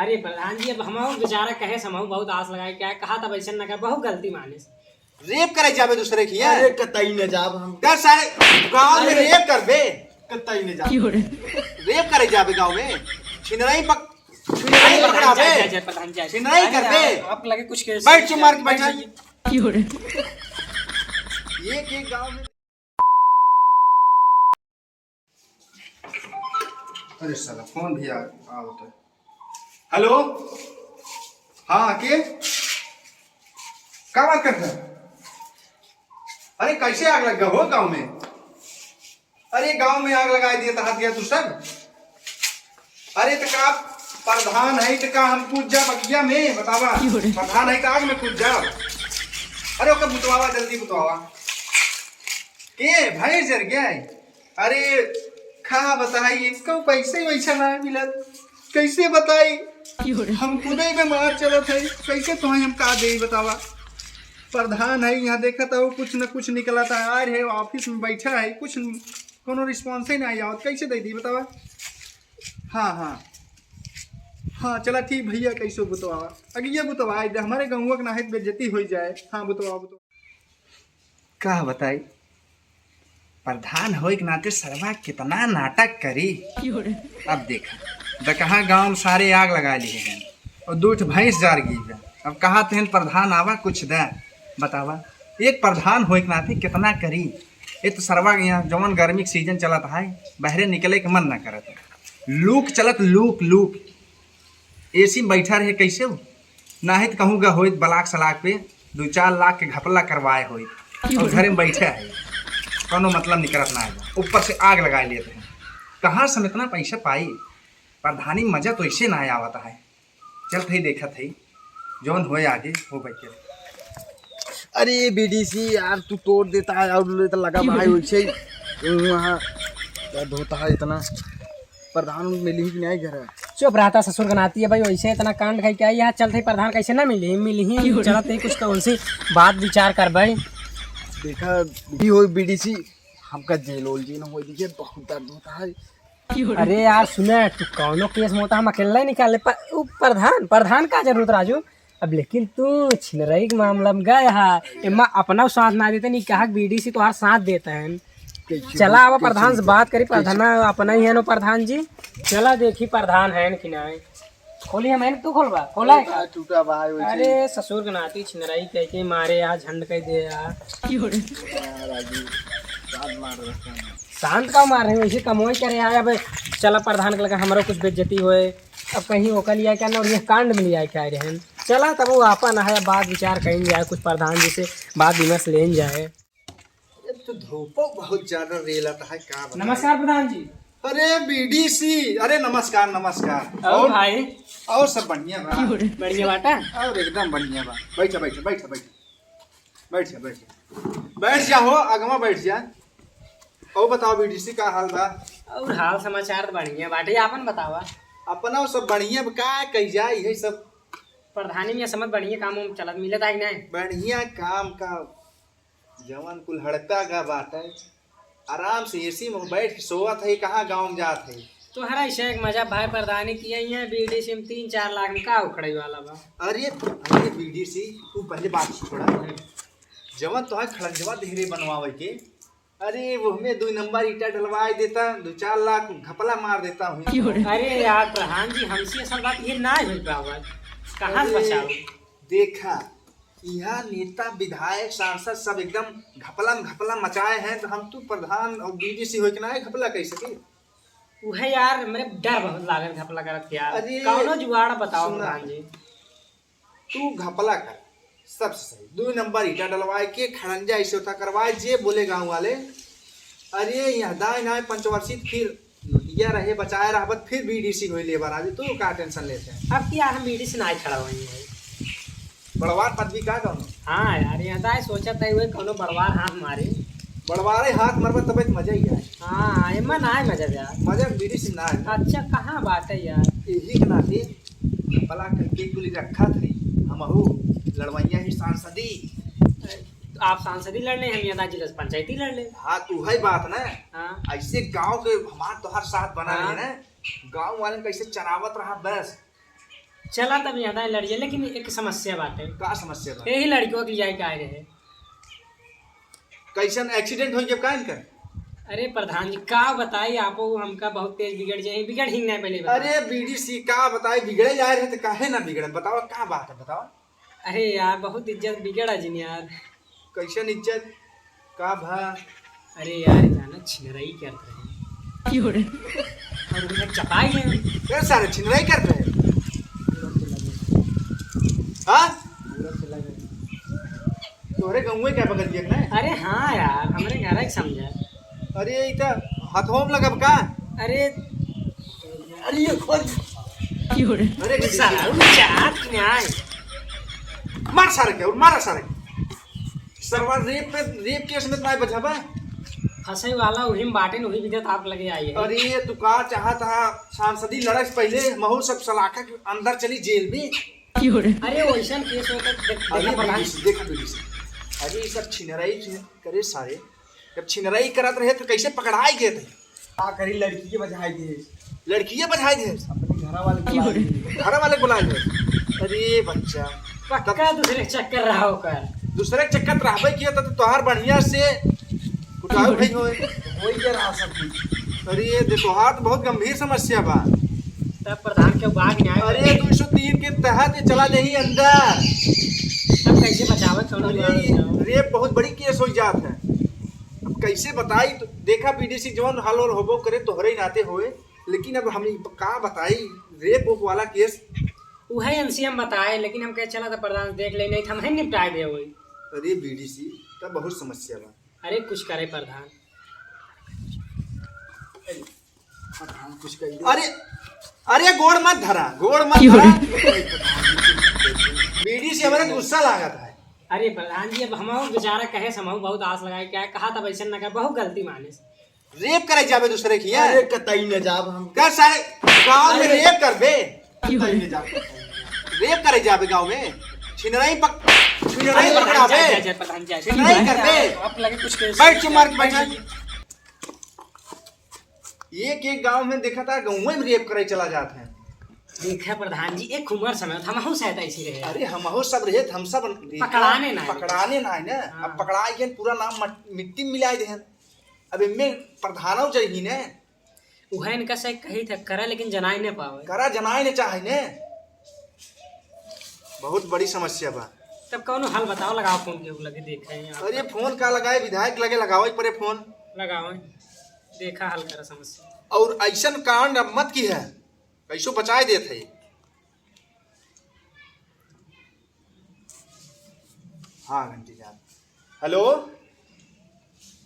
अरे प्रधान जी अब हम बेचारा कहे समूह बहुत आस लगाए क्या कहा था वैसे न कर बहुत गलती माने रेप करे जाबे दूसरे की अरे कतई न जाब हम क्या सारे गांव में रेप करबे कतई न जाब रेप करे जाबे गांव में छिनराई पकड़ाबे प्रधान जी छिनराई करबे आप लगे कुछ केस बैठ चुप मार के बैठा ये के गांव में अरे साला फोन भी आवत है। हेलो हाँ के क्या बात करता है? अरे कैसे आग लग गया हो गांव में? अरे गांव में आग लगा दिया था हाथ गया तू सब। अरे तो का प्रधान है तो का हम कूद जा बगिया में बतावा प्रधान है तो आग में कूद जा। अरे ओके बुतवावा जल्दी बुतवावा के भाई जर गया है। अरे खा बताई इसको पैसे वैसा ना मिलत कैसे बताई हम खुदे में मार चलो थे कैसे तुम्हें हम का दे बतावा। प्रधान है यहाँ देखा था वो कुछ न कुछ निकला था आ रहे ऑफिस में बैठा है कुछ कोनो रिस्पॉन्स ही नहीं आवत कैसे दे दी बतावा। हाँ हाँ हाँ चला ठीक भैया कैसे बुतवा अगर ये बुतवा हमारे गाँव का नाहित बेइज्जती हो जाए। हाँ बुतवा क्या बताई प्रधान हो के नाते सरवा कितना नाटक करी। अब देखा कहा गांव में सारे आग लगा लिए हैं और दूठ भैंस जार गई है। अब कहा तेन प्रधान आवा कुछ दे बतावा एक प्रधान हो के नाते कितना करी। ये तो सरवा यहाँ जवन गर्मी के सीजन चलत है बहरे निकले के मन ना करत लूक चलत लूक लूक एसी में बैठा रहे कैसे हो ना तो कहूँगा हो बलाक सलाक पे 2-4 लाख के घपला करवाए हो और घर में बैठे है कोनो मतलब निकलत ना है ऊपर से आग लगा लेते हैं। कहाँ से इतना पैसा पाई प्रधानी मजा तो ऐसे ना आवता है। चल थे देखा थे जौन हो आगे हो बैठे। अरे बीडीसी यार तू तोड़ देता है और तो लगा भाई वैसे वहाँ क्या धोता है इतना प्रधान मिली कि नहीं घर चुप रहता ससुर गनाती है भाई वैसे इतना कांड खाई क्या यहाँ चलते प्रधान कैसे ना मिली चलते कुछ तो उनसे बात विचार कर भाई देखा भी हो बीडीसी हमका जेल ओल जी ना हो दीजिए बहुत दर्द होता है। अरे यार सुने तू कौनो केस में होता हम अकेला ही निकाले प्रधान का जरूरत राजू। अब लेकिन तू छिनरई के मामला में गए है इमा अपना साथ ना देते नहीं कहा बीडीसी तो हर साथ देता है। चला अब प्रधान से बात करी प्रधान अपना ही है नो प्रधान जी चला देखी प्रधान है कि नहीं खोली है मैंने तू खोलवा खोला है का? टूटा भाई अरे ससुर के नाती छिनराई कह के मारे यार झंड कह दे यार शांत का मार रहे वैसे कमोई करे यार। अब चला प्रधान के लगा हमारा कुछ बेइज्जती होए अब कहीं ओका लिया क्या ना और ये कांड में लिया क्या रहे चला तब वो आपन है बात विचार कहीं जाए कुछ प्रधान जी से बात विमर्श ले जाए। तो धूपो बहुत ज्यादा रेलता है क्या बताएं? नमस्कार प्रधान जी। अरे बीडीसी अरे नमस्कार नमस्कार और भाई और सब बढ़िया बा बढ़िया बाटा और एकदम बढ़िया बा बैठा बैठा बैठा बैठा बैठ जा बैठ जा हो अगवा बैठ जा। और बताओ बीडीसी का हाल बा? और हाल समाचार तो बढ़िया बाटे आपन बतावा अपना सब बढ़िया बा का कही जाए ये सब प्रधानी में समझ बढ़िया काम उम चलत मिलत है नहीं बढ़िया काम का जवान कुल हड़का का बात है आराम से एसी में बैठ के सोवत है कहाँ गाँव में जात है। तो हरा ऐसा एक मजा भाई प्रधानी किया है बीडीसी में 3-4 लाख में का उखड़े वाला बा। अरे अरे बीडीसी तू पहले बात छोड़ा जवान तो है खड़ंजवा देहरे बनवावे के अरे वो हमें 2 नंबर ईटा डलवा देता 2-4 लाख घपला मार देता हूँ। अरे यार प्रधान जी हमसे असल बात ये ना है पावा कहाँ से बचाओ। देखा यहाँ नेता विधायक सांसद सब एकदम घपला मचाए हैं तो हम तू प्रधान और बीडीसी हो के ना घपला कह सके। वह यार मेरे डर बहुत लागत घपला करत यार अरे कौनो जुगाड़ बताओ प्रधान जी। तू घपला कर सबसे सही 2 नंबर ईटा डलवाए के खड़ंजा ऐसे होता करवाए जे बोले गाँव वाले। अरे यहाँ दाएं नाए पंचवर्षित फिर लुटिया रहे बचाए रहबत फिर बीडीसी हो ले बार तू का टेंशन लेते हैं। अब क्या हम बीडीसी ना खड़ा हुई है बड़वार पदवी का कौन? हाँ यार यहाँ दाए सोचा था हुए कौनो बड़वार हाथ मारे बड़वारे हाथ मरबा तब मजा ही आए। हाँ एमा ना है मजा यार मजा बीडीसी ना है। अच्छा कहाँ बात है यार यही के नाते भला करके कुली रखा थे हमहू लड़वैया ही सांसदी आप सांसदी लड़ने हम यहाँ जिला पंचायती लड़ ले। हाँ तू है बात ना। हाँ ऐसे गांव के हमार तो हर साथ बना हाँ। रहे ना गांव वाले कैसे चरावत रहा बस चला तब ज्यादा लड़िए, लेकिन एक समस्या बात है। का समस्या बा? यही लड़कियों की जाए आए रहे। कैसन एक्सीडेंट हो गया का इनका? अरे प्रधान जी का बताई आपको, हमका बहुत तेज बिगड़ जाए, बिगड़ ही नहीं पहले बता। अरे बीडीसी का बताए बिगड़े जा रहे थे, काहे ना बिगड़े? बताओ क्या बात है, बताओ। अरे यार बहुत इज्जत बिगड़ा जिन यार। कैसन इज्जत का भा? अरे यार जाना छिनरई करते रहे और उन्हें चपाई है। फिर सारे छिनराई कर रहे हैं। हाँ तोहरे गाँव क्या पकड़ दिया ना? अरे हाँ यार हमारे घर एक समझा। अरे इता हाथों में लगब का? अरे अरे ये खोल। अरे साला चाट न्याय मार सारे के, और मारा सारे सरवा रेप केस में तुम्हारे बचाबा। फंसे वाला वही में बाटे वही विधत आप लगे आई है। अरे तू का चाहता है सांसदी लड़क से पहले महू सब सलाखा के अंदर चली जेल में। अरे वैसा केस होता देखा प्रधान। देखा बीडीसी, अरे ये सब छिनराई करे सारे। जब छिनराई करत रहे तो कैसे पकड़ाई गए थे? का करी लड़की के बजाय दे, लड़कियां बधाई थे, अपने घर वाले बुलाए थे। अरे बच्चा पक्का दूसरे चक्कर रहा होकर। दूसरे के चक्कर रहबे किया तो तोहार बढ़िया से कुटाऊ भई होए। हो ही रहा सब कुछ। अरे ये तोहार तो बहुत गंभीर समस्या बा। तब प्रधान के बाग न्याय अरे 203 के तहत ये चला नहीं अंदर। तब कैसे बचावत अरे रेप बहुत बड़ी केस हो जात है। अब कैसे बताई? तो देखा बीडीसी जवन हाल और होबो करे तोहरे ही नाते होए, लेकिन अब हम का बताई रेप वाला केस। वही एनसीएम बताए, लेकिन हम कहे चला था प्रधान देख ले, नहीं तो हम ही निपटाए दे वही। अरे बीडीसी तब बहुत समस्या बा। अरे कुछ करे प्रधान। कुछ कही अरे अरे गोड़ मत धरा, गोड़ मत धरा। बीडीसी हमारे गुस्सा लागत है। अरे प्रधान जी अब हम बेचारा कहे समूह बहुत आस लगाए, क्या कहा था वैसे न कर, बहुत गलती माने। रेप करे जाबे दूसरे की यार? अरे कतई न जाब हम। क्या सारे गांव में रेप कर बे? कतई न जाब। रेप करे जाबे गांव में? छिनराई पकड़ा बे? प्रधान जी छिनराई कर बे? आप लगे कुछ केस- बैठ चुप मार के बैठा। एक गांव में देखा था गाँव में रेप करे चला जाते हैं। देखा प्रधान जी एक उम्र समय था, हम सहता इसी रहे। अरे हम हो सब रहे, हम सब पकड़ाने ना है ना। अब पकड़ाई गए पूरा नाम मिट्टी में मिलाई दे। अब इनमें प्रधानों चाहिए ने, वह इनका से कही था करा, लेकिन जनाई नहीं पावे। करा जनाए ने चाहे ने। बहुत बड़ी समस्या बा। तब कौन हल बताओ, लगाओ फोन के लगे देखे हैं आप। अरे फोन का लगाए, विधायक लगे लगाओ परे फोन। लगाओ देखा हल करा समस्या। और ऐसा कांड अब मत की है, कैसो बचाए देते। हाँ घंटी जान। हेलो,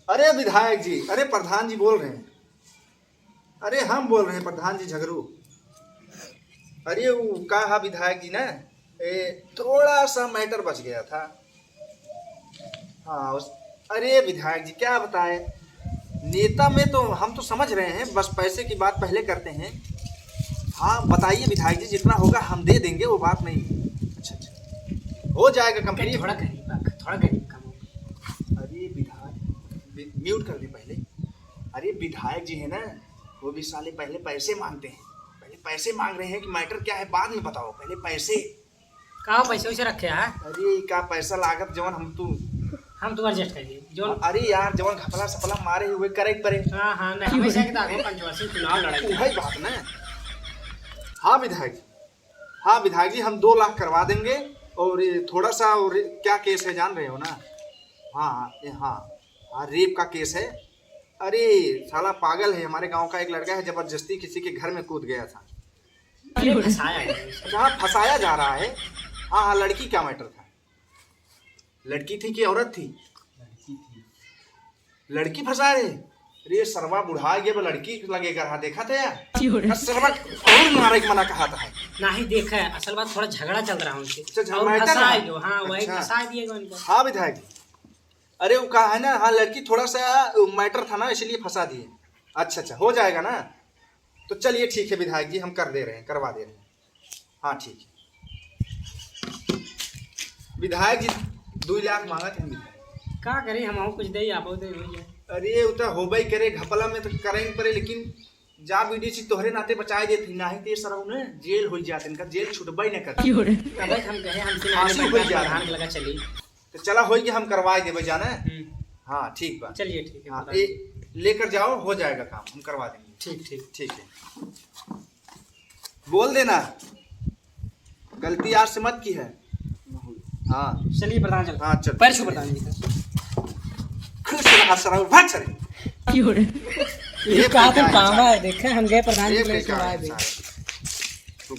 अरे विधायक जी, अरे प्रधान जी बोल रहे हैं। अरे हम बोल रहे हैं प्रधान जी झगड़ू। अरे वो कहा विधायक जी ना, थोड़ा सा मैटर बच गया था। हाँ अरे विधायक जी क्या बताएं, नेता में तो हम तो समझ रहे हैं, बस पैसे की बात पहले करते हैं। हाँ बताइए विधायक जी, जितना होगा हम दे देंगे, वो बात नहीं है। अच्छा हो जाएगा कंप्लीट। थोड़ा करीब कम। अरे विधायक म्यूट कर दे पहले। अरे विधायक जी है ना, वो भी साले पहले पैसे मांगते हैं। पहले पैसे मांग रहे हैं कि मैटर क्या है बाद में बताओ, पहले पैसे। कहाँ पैसे वैसे रखे है? अरे का पैसा लागत जवन हम तो एडजस्ट करिए जो। अरे यार जवन घपला सपला मारे हुए करे परे। हाँ नहीं वैसे कि आगे पंचवर्षीय चुनाव लड़ाई वही बात ना। हाँ विधायक जी हम 2 लाख करवा देंगे। और ये थोड़ा सा, और क्या केस है जान रहे हो ना? हाँ रेप का केस है। अरे साला पागल है, हमारे गांव का एक लड़का है, जबरदस्ती किसी के घर में कूद गया था। जहाँ फंसाया जा रहा है। हाँ लड़की क्या मैटर था? लड़की थी कि औरत थी? लड़की फंसा रहे। अरे सरवा बुढ़ा गया, लड़की लगेगा। हाँ देखा था यार, सरवा और मारे मना कहा था। नहीं देखा है, असल बात थोड़ा झगड़ा चल रहा है उनसे। हाँ वही फंसा दिएगा उनका। हाँ विधायक, अरे वो कहा है ना, हाँ लड़की थोड़ा सा मैटर था ना, इसलिए फंसा दिए। अच्छा हो जाएगा ना? तो चलिए ठीक है विधायक जी, हम कर दे रहे हैं, करवा दे रहे हैं। हाँ ठीक है विधायक जी, 2 लाख मांगा थे विधायक। का करे हम कुछ दे आप दे। अरे उतना होबई करे, घपला में तो करेंगे पड़े, लेकिन जा बीडीसी तोहरे नाते बचाए देती नहीं ते सर उन्हें जेल हो जाते इनका जेल छुटबई न कर अबे हम कहे हमसे फांसी नहीं हो जा प्रधान के लगा चली। तो चला होई कि हम करवाए देबे जाना। हाँ ठीक बा। चलिए ठीक है हाँ प्रधान। लेकर जाओ हो जाएगा काम हम करवा देंगे। ठीक ठीक। ठीक है बोल देना गलती आज से मत की है। हाँ चलिए प्रधान चल। हाँ चल पैर छू प्रधान जी का। खुश रहा सर भाग चले ये कहा तुम काम है देखे हम गए प्रधान जी ये के लिए बेकार सुनाए है दे। सारे।